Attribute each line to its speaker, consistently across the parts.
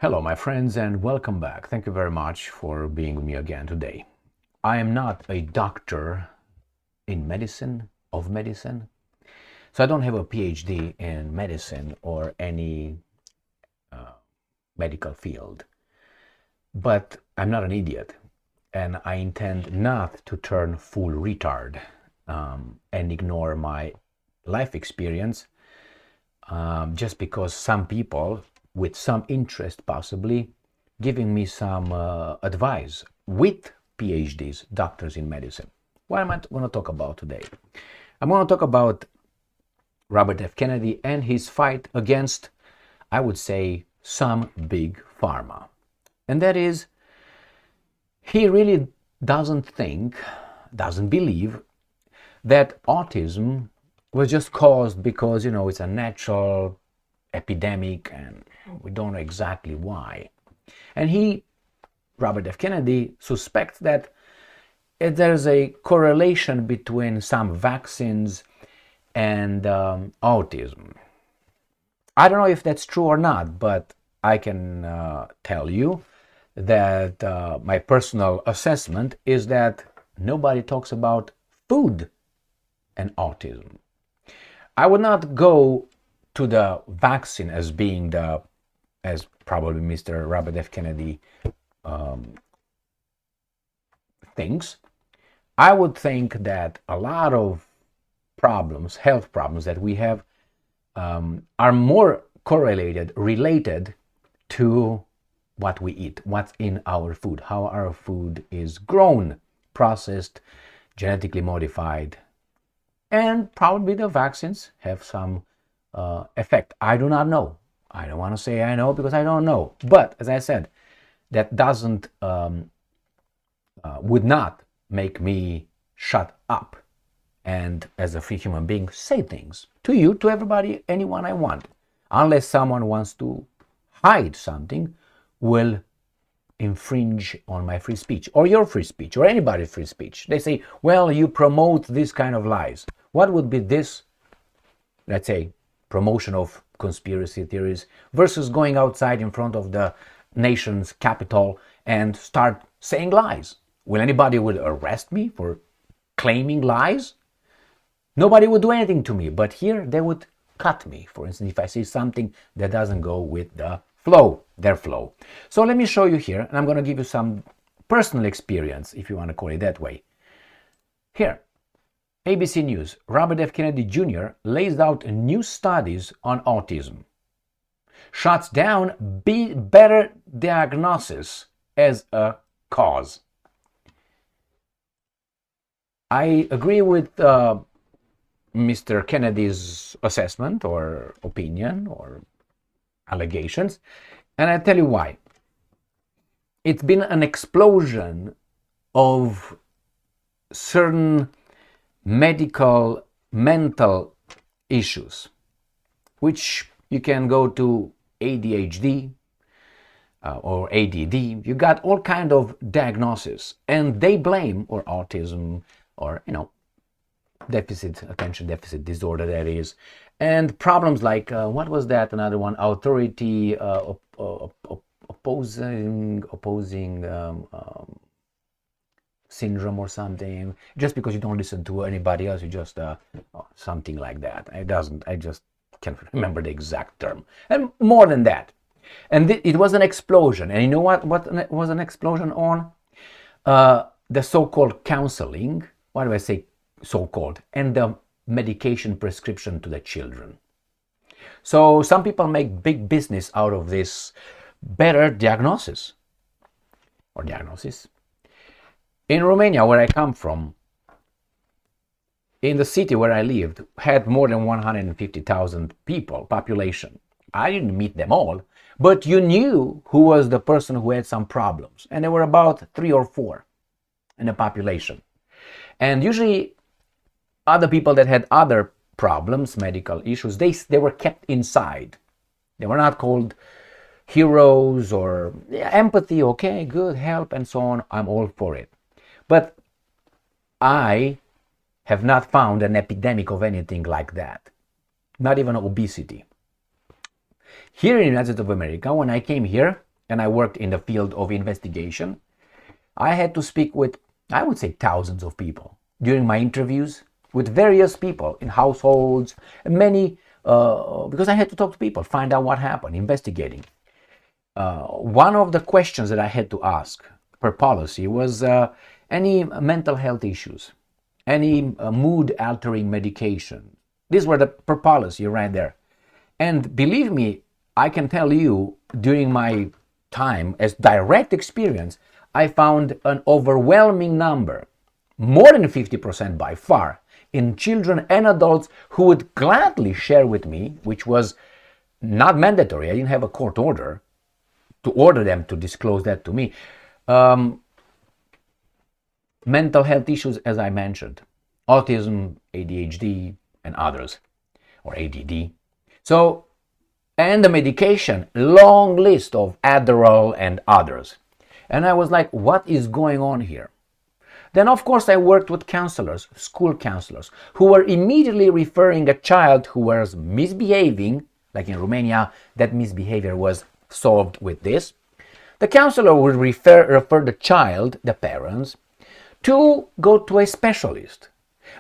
Speaker 1: Hello, my friends, and welcome back. Thank you very much for being with me again today. I am not a doctor in medicine, so I don't have a PhD in medicine or any medical field. But I'm not an idiot, and I intend not to turn full retard and ignore my life experience just because some people with some interest possibly giving me some advice with PhDs, doctors in medicine. What am I going to talk about today? I'm going to talk about Robert F. Kennedy and his fight against, I would say, some big pharma. And that is, he really doesn't believe that autism was just caused because, it's a natural epidemic and we don't know exactly why. And Robert F. Kennedy, suspects that there's a correlation between some vaccines and autism. I don't know if that's true or not, but I can tell you that my personal assessment is that nobody talks about food and autism. I would not go to the vaccine as being as probably Mr. Robert F. Kennedy thinks. I would think that a lot of problems, health problems that we have are more related to what we eat, what's in our food, how our food is grown, processed, genetically modified, and probably the vaccines have some effect. I do not know. I don't want to say I know because I don't know. But as I said, that doesn't would not make me shut up and as a free human being say things to you, to everybody, anyone I want, unless someone wants to hide something, will infringe on my free speech or your free speech or anybody's free speech. They say, well, you promote this kind of lies. What would be this, let's say, promotion of conspiracy theories versus going outside in front of the nation's capital and start saying lies? Will anybody arrest me for claiming lies? Nobody would do anything to me, but here they would cut me, for instance, if I say something that doesn't go with their flow. So let me show you here, and I'm going to give you some personal experience, if you want to call it that way. Here, ABC News, Robert F. Kennedy Jr. lays out new studies on autism, shuts down better diagnosis as a cause. I agree with Mr. Kennedy's assessment or opinion or allegations, and I tell you why. It's been an explosion of certain mental issues, which you can go to ADHD or ADD. You got all kind of diagnoses, and they blame, or autism, or attention deficit disorder, that is, and problems like what was that? Another one, authority opposing syndrome or something. Just because you don't listen to anybody else, you just something like that. I just can't remember the exact term. And more than that, and it was an explosion. And you know what was an explosion on? The so-called counseling. Why do I say so-called? And the medication prescription to the children. So some people make big business out of this better diagnosis. In Romania, where I come from, in the city where I lived, had more than 150,000 people, population. I didn't meet them all, but you knew who was the person who had some problems. And there were about 3 or 4 in the population. And usually other people that had other problems, medical issues, they were kept inside. They were not called heroes or empathy, okay, good, help, and so on. I'm all for it. But I have not found an epidemic of anything like that. Not even obesity. Here in the United States of America, when I came here, and I worked in the field of investigation, I had to speak with, I would say, thousands of people during my interviews with various people in households, many, because I had to talk to people, find out what happened, investigating. One of the questions that I had to ask per policy was any mental health issues, any mood-altering medication. These were the per policy right there. And believe me, I can tell you, during my time as direct experience, I found an overwhelming number, more than 50% by far, in children and adults who would gladly share with me, which was not mandatory. I didn't have a court order to order them to disclose that to me. Mental health issues, as I mentioned, autism, ADHD, and others, or ADD. So, and the medication, long list of Adderall and others. And I was like, what is going on here? Then, of course, I worked with counselors, school counselors, who were immediately referring a child who was misbehaving, like in Romania, that misbehavior was solved with this. The counselor would refer the child, the parents, to go to a specialist.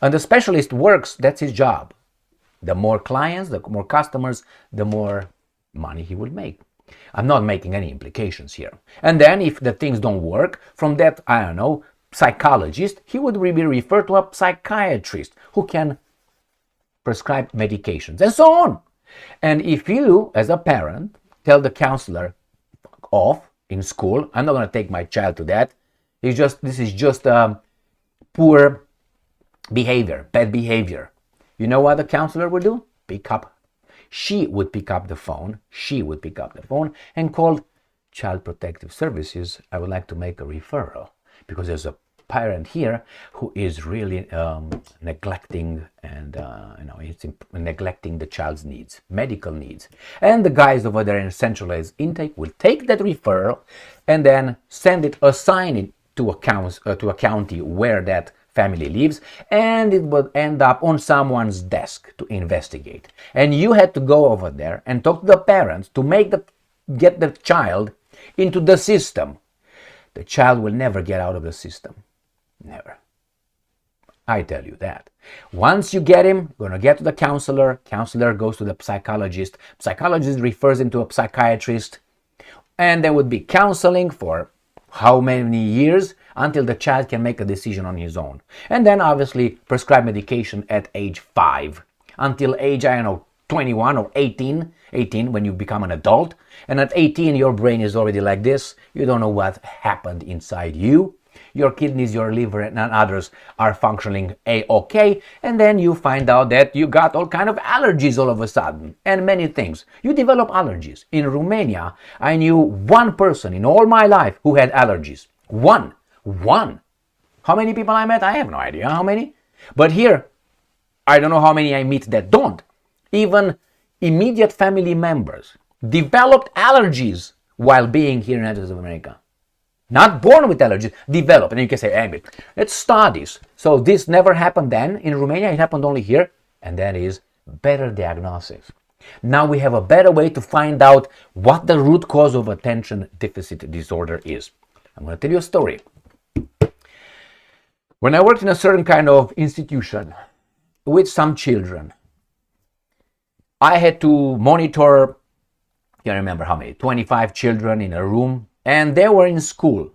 Speaker 1: And the specialist works, that's his job. The more clients, the more customers, the more money he will make. I'm not making any implications here. And then if the things don't work, from that, I don't know, psychologist, he would be referred to a psychiatrist who can prescribe medications and so on. And if you, as a parent, tell the counselor off in school, I'm not going to take my child to that. This is just poor behavior, bad behavior. You know what the counselor would do? She would pick up the phone and call Child Protective Services. I would like to make a referral because there's a parent here who is really neglecting neglecting the child's needs, medical needs. And the guys over there in centralized intake will take that referral and then assign it to a county where that family lives, and it would end up on someone's desk to investigate. And you had to go over there and talk to the parents to get the child into the system. The child will never get out of the system. Never. I tell you that. Once you get him, you're going to get to the counselor. Counselor goes to the psychologist. Psychologist refers him to a psychiatrist. And there would be counseling for how many years until the child can make a decision on his own. And then obviously prescribe medication at age 5 until age, 21 or 18 when you become an adult. And at 18 your brain is already like this. You don't know what happened inside you. Your kidneys, your liver, and others are functioning A-OK, and then you find out that you got all kind of allergies all of a sudden, and many things. You develop allergies. In Romania, I knew one person in all my life who had allergies. One. How many people I met? I have no idea how many. But here, I don't know how many I meet that don't. Even immediate family members developed allergies while being here in the United States of America. Not born with allergies, develop. And you can say, hey, it's studies. So this never happened then in Romania, it happened only here. And that is better diagnostics. Now we have a better way to find out what the root cause of attention deficit disorder is. I'm going to tell you a story. When I worked in a certain kind of institution with some children, I had to monitor, I can't remember how many, 25 children in a room. And they were in school.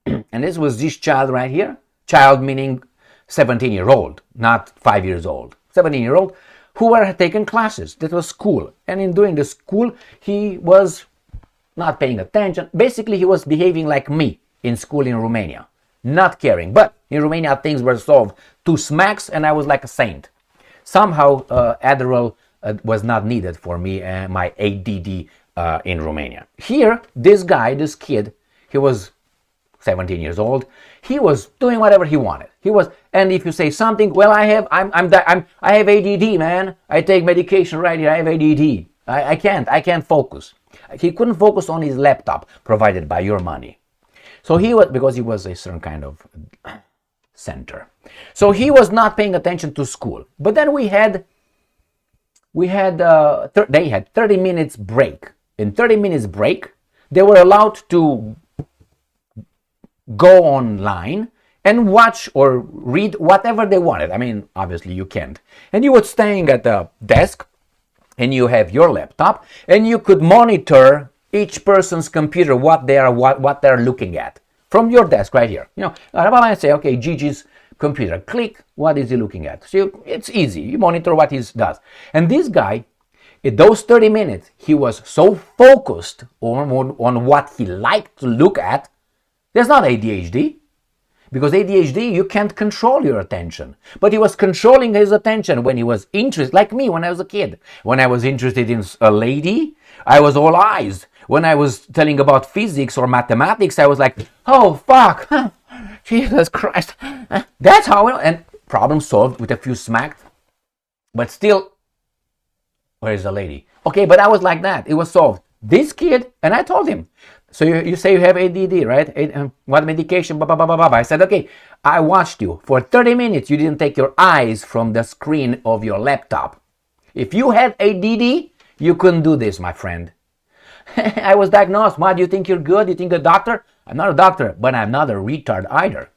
Speaker 1: And this was this child right here. Child meaning 17-year-old, not 5 years old. 17-year-old who were taking classes. That was school. And in doing the school, he was not paying attention. Basically, he was behaving like me in school in Romania. Not caring. But in Romania, things were solved. 2 smacks and I was like a saint. Somehow, Adderall was not needed for me and my ADD in Romania. Here, this kid, he was 17 years old. He was doing whatever he wanted. And if you say something, well, I have ADD, man. I take medication right here. I have ADD. I can't focus. He couldn't focus on his laptop provided by your money. So because he was a certain kind of center. So he was not paying attention to school. But then they had 30 minutes break. In 30 minutes break, they were allowed to go online and watch or read whatever they wanted. I mean, obviously you can't. And you were staying at the desk and you have your laptop and you could monitor each person's computer, what they're looking at from your desk right here. You know, I say, okay, Gigi's computer, click, what is he looking at? So it's easy, you monitor what he does. And this guy, in those 30 minutes, he was so focused on what he liked to look at. There's not ADHD, because ADHD, you can't control your attention. But he was controlling his attention when he was interested, like me when I was a kid. When I was interested in a lady, I was all eyes. When I was telling about physics or mathematics, I was like, oh, fuck, Jesus Christ. That's how, and problem solved with a few smacks. But still, where is the lady? Okay, but I was like that. It was solved. This kid, and I told him, so you say you have ADD, right? What medication? Blah, blah, blah, blah, blah. I said, okay, I watched you. For 30 minutes, you didn't take your eyes from the screen of your laptop. If you had ADD, you couldn't do this, my friend. I was diagnosed. Why do you think you're good? You think a doctor? I'm not a doctor, but I'm not a retard either.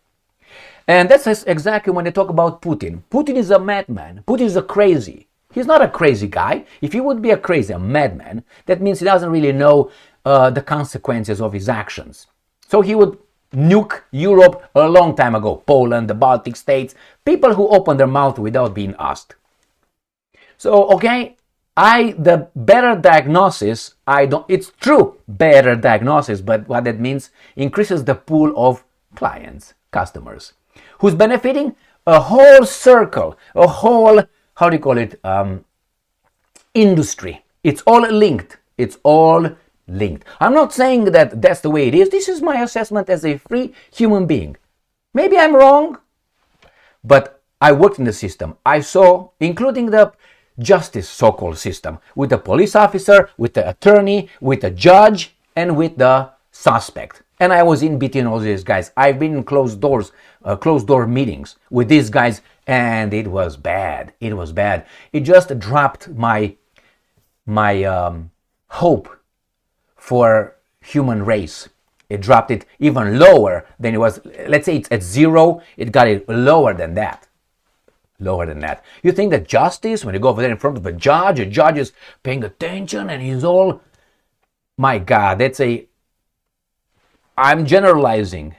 Speaker 1: And that's exactly when they talk about Putin. Putin is a madman. Putin is a crazy. He's not a crazy guy. If he would be a madman, that means he doesn't really know the consequences of his actions. So he would nuke Europe a long time ago. Poland, the Baltic states, people who open their mouth without being asked. So, okay, the better diagnosis, it's true, better diagnosis, but what that means, increases the pool of clients, customers, who's benefiting a whole circle, a whole, how do you call it, industry. It's all linked. It's all linked. I'm not saying that that's the way it is. This is my assessment as a free human being. Maybe I'm wrong, but I worked in the system. I saw, including the justice so-called system, with the police officer, with the attorney, with the judge, and with the suspect. And I was in between all these guys. I've been in closed door meetings with these guys, and it was bad. It was bad. It just dropped my hope for human race. It dropped it even lower than it was. Let's say it's at 0. It got it lower than that. Lower than that. You think that justice, when you go over there in front of a judge is paying attention and he's all, my God, I'm generalizing,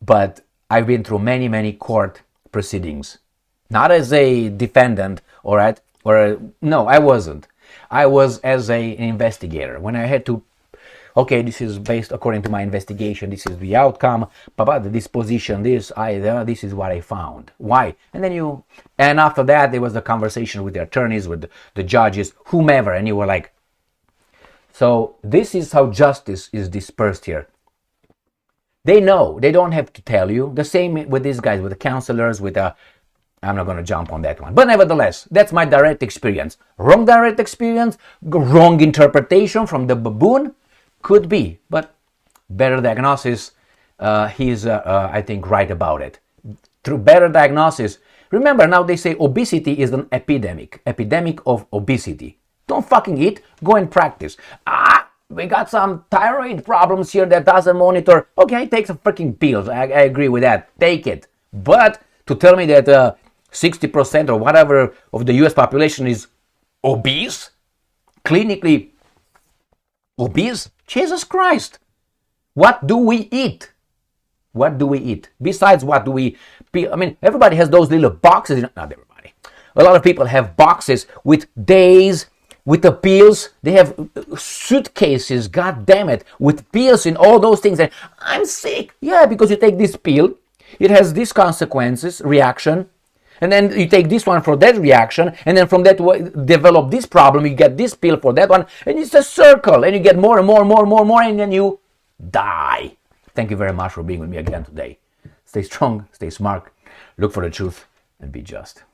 Speaker 1: but I've been through many, many court proceedings. Not as a defendant, all right? No, I wasn't. I was as an investigator. When I had to, okay, this is based according to my investigation, this is the outcome, but the disposition, this is what I found. Why? And after that, there was a conversation with the attorneys, with the judges, whomever, and you were like, so this is how justice is dispersed here. They know, they don't have to tell you. The same with these guys, with the counselors, I'm not going to jump on that one. But nevertheless, that's my direct experience. Wrong direct experience, wrong interpretation from the baboon, could be. But better diagnosis, he's, I think, right about it. Through better diagnosis, remember now they say obesity is an epidemic of obesity. Don't fucking eat, go and practice. We got some thyroid problems here that doesn't monitor. Okay, take some freaking pills. I agree with that. Take it. But to tell me that 60% or whatever of the US population is obese, clinically obese, Jesus Christ. What do we eat? What do we eat? Besides, what do we... I mean, everybody has those little boxes. Not everybody. A lot of people have boxes with days, with the pills. They have suitcases, god damn it, with pills and all those things. And I'm sick. Yeah, because you take this pill, it has these consequences, reaction, and then you take this one for that reaction, and then from that develop this problem, you get this pill for that one, and it's a circle, and you get more and more and more and more and more, and then you die. Thank you very much for being with me again today. Stay strong, stay smart, look for the truth, and be just.